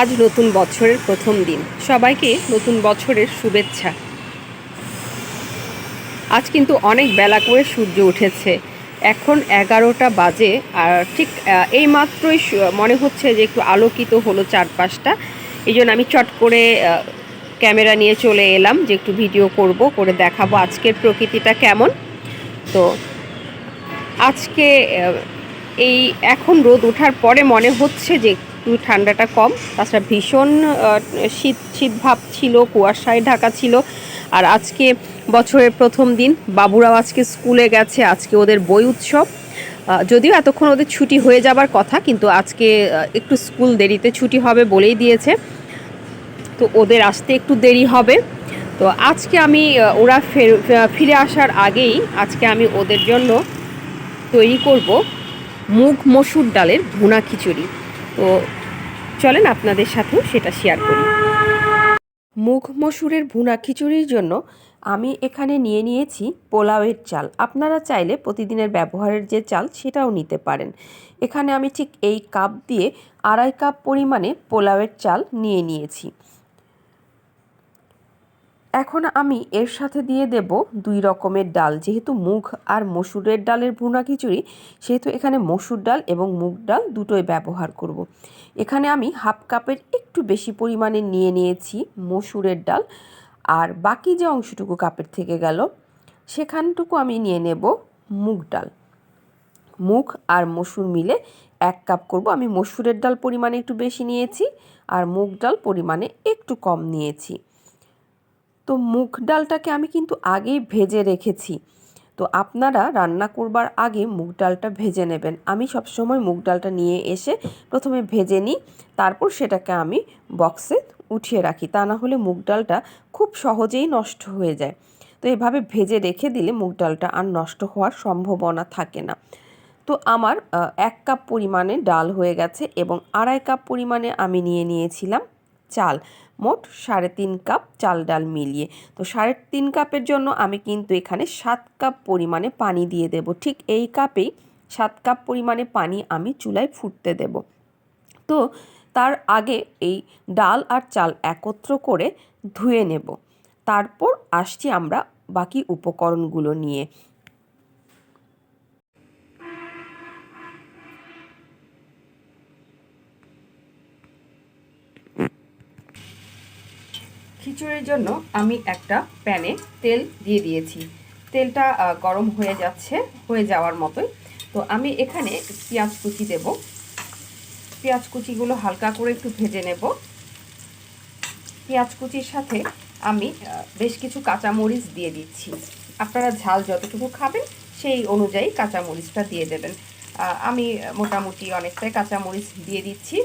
আজ নতুন বছরের প্রথম দিন। সবাইকে নতুন বছরের শুভেচ্ছা। আজ কিন্তু অনেক বেলা করে সূর্য উঠেছে। এখন 11টা বাজে। আর ঠিক এইমাত্রই মনে হচ্ছে যে একটু আলোকিত হলো চারপাশটা। এই জন্য আমি চট করে ক্যামেরা নিয়ে চলে এলাম যে একটু ভিডিও করব, করে দেখাবো আজকের প্রকৃতিটা কেমন। তো আজকে এই এখন রোদ ওঠার পরে মনে হচ্ছে যে একটু ঠান্ডাটা কম। তাছাড়া ভীষণ শীত শীত ভাব ছিল, কুয়াশায় ঢাকা ছিল। আর আজকে বছরের প্রথম দিন, বাবুরাও আজকে স্কুলে গেছে। আজকে ওদের বই উৎসব। যদিও এতক্ষণ ওদের ছুটি হয়ে যাবার কথা, কিন্তু আজকে একটু স্কুল দেরিতে ছুটি হবে বলেই দিয়েছে। তো ওদের আসতে একটু দেরি হবে। তো আজকে আমি ওরা ফিরে আসার আগেই আজকে আমি ওদের জন্য তৈরি করব মুগ মসুর ডালের ভুনা খিচুড়ি। তো চলেন আপনাদের সাথেও সেটা শেয়ার করি। মুগ মসুরের ভুনা খিচুড়ির জন্য আমি এখানে নিয়ে নিয়েছি পোলাওয়ের চাল। আপনারা চাইলে প্রতিদিনের ব্যবহারের যে চাল সেটাও নিতে পারেন। এখানে আমি ঠিক এই কাপ দিয়ে 2.5 কাপ পরিমাণে পোলাওয়ের চাল নিয়ে নিয়েছি। এখন আমি এর সাথে দিয়ে দেব 2 রকমের ডাল। যেহেতু মুগ আর মসুরের ডালের ভুনা খিচুড়ি, সেহেতু এখানে মসুর ডাল এবং মুগ ডাল দুটোই ব্যবহার করব। এখানে আমি 1/2 কাপের একটু বেশি পরিমাণে নিয়ে নিয়েছি মসুরের ডাল। আর বাকি যে অংশটুকু কাপের থেকে গেল, সেখানটুকু আমি নিয়ে নেব মুগ ডাল। মুগ আর মসুর মিলে 1 কাপ করব। আমি মসুরের ডাল পরিমাণে একটু বেশি নিয়েছি আর মুগ ডাল পরিমাণে একটু কম নিয়েছি। তো মুগ ডালটাকে আমি কিন্তু আগেই ভেজে রেখেছি। তো আপনারা রান্না করবার আগে মুগ ডালটা ভেজে নেবেন। আমি সবসময় মুগ ডালটা নিয়ে এসে প্রথমে ভেজে নিই, তারপর সেটাকে আমি বক্সে উঠিয়ে রাখি। তা না হলে মুগ ডালটা খুব সহজেই নষ্ট হয়ে যায়। তো এভাবে ভেজে রেখে দিলে মুগ ডালটা আর নষ্ট হওয়ার সম্ভাবনা থাকে না। তো আমার 1 কাপ পরিমাণে ডাল হয়ে গেছে এবং 2.5 কাপ পরিমাণে আমি নিয়ে নিয়েছিলাম চাল। মোট 3.5 কাপ চাল ডাল মিলিয়ে। তো 3.5 কাপের জন্য আমি কিন্তু এখানে 7 কাপ পরিমাণে পানি দিয়ে দেব। ঠিক এই কাপেই 7 কাপ পরিমাণে পানি আমি চুলায় ফুটতে দেব। তো তার আগে এই ডাল আর চাল একত্র করে ধুয়ে নেব। তারপর আসছি আমরা বাকি উপকরণগুলো নিয়ে। খিচুড়ির জন্য আমি একটা প্যানে তেল দিয়ে দিয়েছি। তেলটা গরম হয়ে যাওয়ার মতোই। তো আমি এখানে পেঁয়াজ কুচি দেব। পেঁয়াজ কুচিগুলো হালকা করে একটু ভেজে নেব। পেঁয়াজ কুচির সাথে আমি বেশ কিছু কাঁচামরিচ দিয়ে দিচ্ছি। আপনারা ঝাল যতটুকু খাবেন সেই অনুযায়ী কাঁচামরিচটা দিয়ে দেবেন। আমি মোটামুটি অনেকটাই কাঁচামরিচ দিয়ে দিচ্ছি।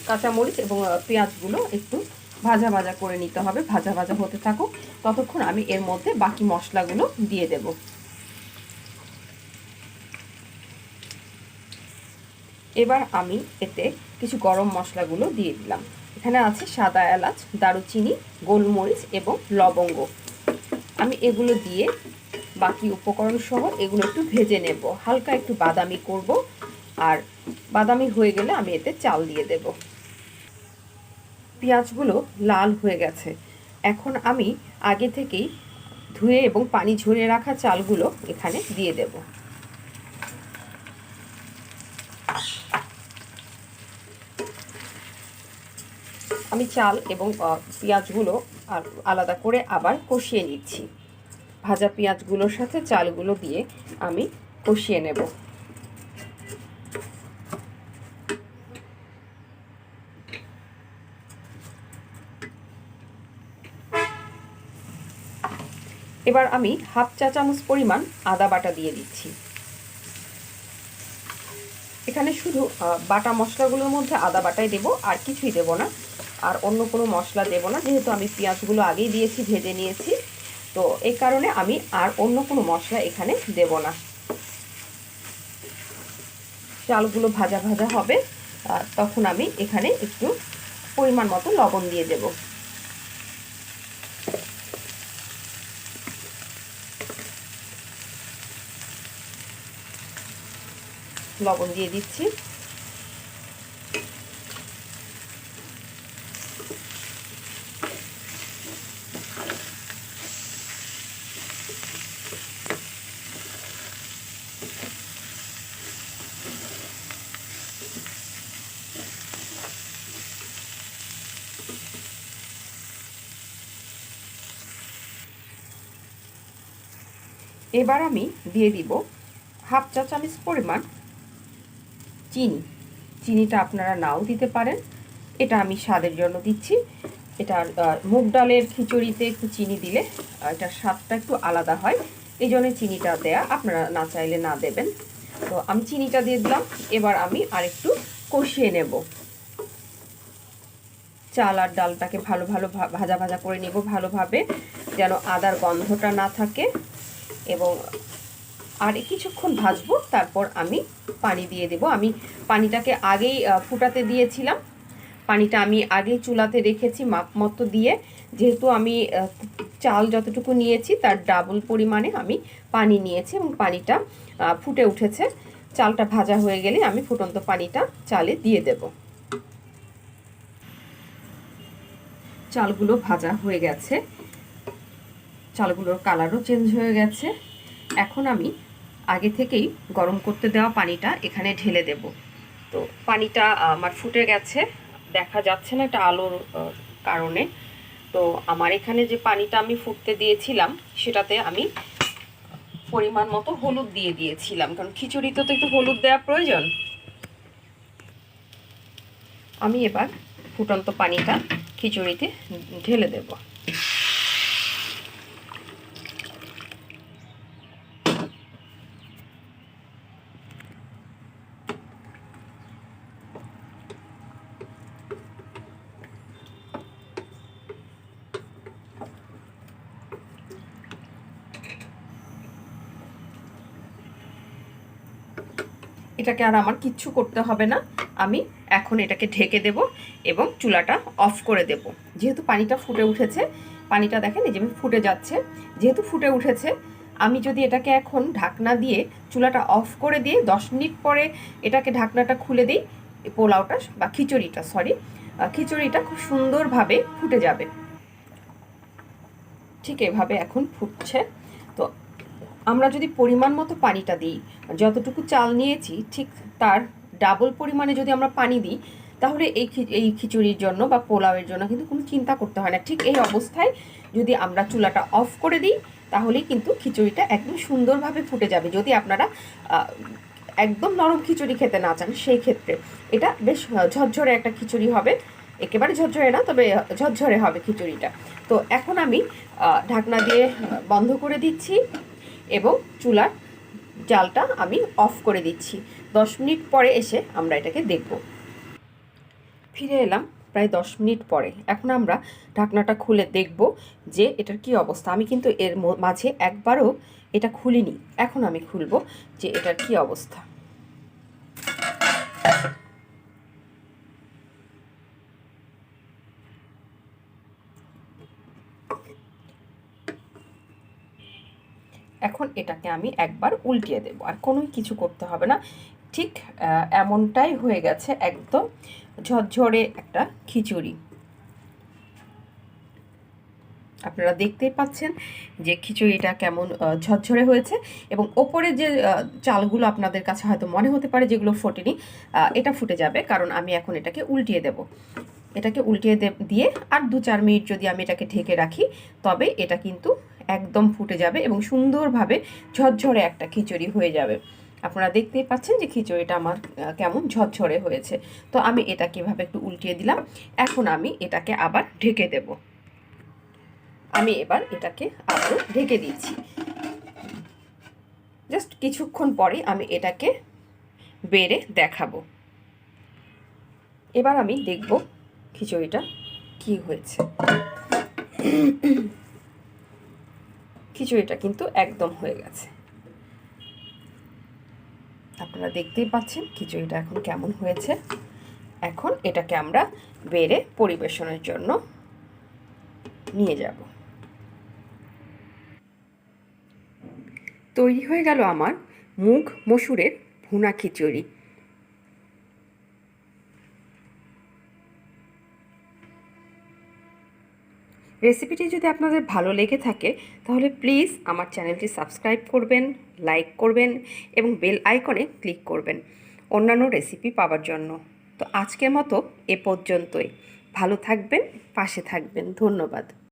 কাঁচামরিচ এবং পেঁয়াজগুলো একটু ভাজা ভাজা করে নিতে হবে। ভাজা ভাজা হতে থাকুক, ততক্ষণ আমি এর মধ্যে বাকি মশলাগুলো দিয়ে দেব। এবার আমি এতে কিছু গরম মশলাগুলো দিয়ে দিলাম। এখানে আছে সাদা এলাচ, দারুচিনি, গোলমরিচ এবং লবঙ্গ। আমি এগুলো দিয়ে বাকি উপকরণ সহ এগুলো একটু ভেজে নেব। হালকা একটু বাদামি করব। আর বাদামি হয়ে গেলে আমি এতে চাল দিয়ে দেব। পেঁয়াজগুলো লাল হয়ে গেছে। এখন আমি আগে থেকেই ধুয়ে এবং পানি ঝরিয়ে রাখা চালগুলো এখানে দিয়ে দেব। আমি চাল এবং পেঁয়াজগুলো আলাদা করে আবার কষিয়ে নিচ্ছি। ভাজা পেঁয়াজগুলোর সাথে চালগুলো দিয়ে আমি কষিয়ে নেব। এবার আমি 1/2 চা চামচ পরিমাণ আদা বাটা দিয়ে দিচ্ছি। এখানে শুধু বাটা মশলাগুলোর মধ্যে আদা বাটাই দেব, আর কিছুই দেব না। আর অন্য কোনো মশলা দেব না, যেহেতু আমি পেঁয়াজগুলো আগেই দিয়েছি, ভেজে নিয়েছি। তো এই কারণে আমি আর অন্য কোনো মশলা এখানে দেব না। চালগুলো ভাজা ভাজা হবে, তখন আমি এখানে একটু পরিমাণ মতো লবণ দিয়ে দেব। লবণ দিয়ে দিচ্ছি। এবার আমি দিয়ে দিব হাফ চা চামচ পরিমাণ চিনি। চিনিটা আপনারা নাও দিতে পারেন, এটা আমি স্বাদের জন্য দিচ্ছি। এটা মুগ ডালের খিচুড়িতে একটু চিনি দিলে এটার স্বাদটা একটু আলাদা হয়, এই জন্য চিনিটা দেয়া, আপনারা না চাইলে না দেবেন। তো আমি চিনিটা দিয়ে দিলাম। এবার আমি আরেকটু কষিয়ে নেব। চাল আর ডালটাকে ভালো ভাজা ভাজা করে নেব ভালোভাবে, যেন আদার গন্ধটা না থাকে। এবং আর কিছুক্ষণ ভাজবো, তারপর আমি পানি দিয়ে দেব। আমি পানিটাকে আগেই ফুটাতে দিয়েছিলাম, পানিটা আমি আগেই চুলাতে রেখেছি মাপ মতো দিয়ে। যেহেতু আমি চাল যতটুকু নিয়েছি তার ডাবল পরিমাণে আমি পানি নিয়েছি এবং পানিটা ফুটে উঠেছে। চালটা ভাজা হয়ে গেলে আমি ফুটন্ত পানিটা চালে দিয়ে দেব। চালগুলো ভাজা হয়ে গেছে, চালগুলোর কালারও চেঞ্জ হয়ে গেছে। এখন আমি আগে থেকেই গরম করতে দেওয়া পানিটা এখানে ঢেলে দেব। তো পানিটা আমার ফুটে গেছে, দেখা যাচ্ছে না এটা আলোর কারণে। তো আমার এখানে যে পানিটা আমি ফুটতে দিয়েছিলাম সেটাতে আমি পরিমাণ মতো হলুদ দিয়ে দিয়েছিলাম, কারণ খিচুড়িতে তো একটু হলুদ দেওয়া প্রয়োজন। আমি এবার ফুটন্ত পানিটা খিচুড়িতে ঢেলে দেব। এটাকে আর আমার কিচ্ছু করতে হবে না, আমি এখন এটাকে ঢেকে দেব এবং চুলাটা অফ করে দেব। যেহেতু পানিটা ফুটে উঠেছে, পানিটা দেখেন এই যে ফুটে যাচ্ছে, যেহেতু ফুটে উঠেছে, আমি যদি এটাকে এখন ঢাকনা দিয়ে চুলাটা অফ করে দিয়ে 10 মিনিট পরে এটাকে ঢাকনাটা খুলে দিই, পোলাওটা বা খিচুড়িটা খুব সুন্দরভাবে ফুটে যাবে। ঠিক এভাবে এখন ফুটছে। তো আমরা যদি পরিমাণ মতো পানিটা দিই, যতটুকু চাল নিয়েছি ঠিক তার ডাবল পরিমাণে যদি আমরা পানি দিই, তাহলে এই খিচুড়ির জন্য বা পোলাওয়ের জন্য কিন্তু কোনো চিন্তা করতে হয় না। ঠিক এই অবস্থায় যদি আমরা চুলাটা অফ করে দিই, তাহলেই কিন্তু খিচুড়িটা একদম সুন্দরভাবে ফুটে যাবে। যদি আপনারা একদম নরম খিচুড়ি খেতে না চান, সেই ক্ষেত্রে এটা বেশ ঝরঝরে একটা খিচুড়ি হবে। একেবারে ঝরঝরে না, তবে ঝরঝরে হবে খিচুড়িটা। তো এখন আমি ঢাকনা দিয়ে বন্ধ করে দিচ্ছি এবং চুলার জালটা আমি অফ করে দিচ্ছি। 10 মিনিট পরে এসে আমরা এটাকে দেখব। ফিরে এলাম প্রায় 10 মিনিট পরে। এখন আমরা ঢাকনাটা খুলে দেখব যে এটার কি অবস্থা। আমি কিন্তু এর মাঝে একবারও এটা খুলিনি, এখন আমি খুলব যে এটার কি অবস্থা। এখন এটাকে আমি একবার উল্টিয়ে দেব, আর কোনোই কিছু করতে হবে না। ঠিক এমনটাই হয়ে গেছে, একদম ঝরঝরে একটা খিচুড়ি। আপনারা দেখতেই পাচ্ছেন যে খিচুড়িটা কেমন ঝরঝরে হয়েছে, এবং ওপরে যে চালগুলো আপনাদের কাছে হয়তো মনে হতে পারে যেগুলো ফোটেনি, এটা ফুটে যাবে, কারণ আমি এখন এটাকে উল্টিয়ে দেব। এটাকে উল্টিয়ে দিয়ে আর 2-4 মিনিট যদি আমি এটাকে ঢেকে রাখি, তবে এটা কিন্তু একদম ফুটে যাবে এবং সুন্দরভাবে ঝরঝরে একটা খিচুড়ি হয়ে যাবে। আপনারা দেখতেই পাচ্ছেন যে খিচুড়িটা আমার কেমন ঝরঝরে হয়েছে। তো আমি এটাকে এভাবে একটু উল্টিয়ে দিলাম। এখন আমি এটাকে আবার ঢেকে দেব। আমি এবার এটাকে আবারও ঢেকে দিচ্ছি। জাস্ট কিছুক্ষণ পরে আমি এটাকে বেড়ে দেখাবো। এবার আমি দেখব খিচুড়িটা কি হয়েছে। খিচুড়িটা কিন্তু একদম হয়ে গেছে। আপনারা দেখতেই পাচ্ছেন খিচুড়িটা এখন কেমন হয়েছে। এখন এটাকে আমরা বেড়ে পরিবেশনের জন্য নিয়ে যাব। তৈরি হয়ে গেল আমার মুগ মসুরের ভুনা খিচুড়ি। রেসিপিটি যদি আপনাদের ভালো লেগে থাকে তাহলে প্লিজ আমার চ্যানেলটি সাবস্ক্রাইব করবেন, লাইক করবেন এবং বেল আইকনে ক্লিক করবেন অন্যান্য রেসিপি পাওয়ার জন্য। তো আজকের মতো এ পর্যন্তই। ভালো থাকবেন, পাশে থাকবেন। ধন্যবাদ।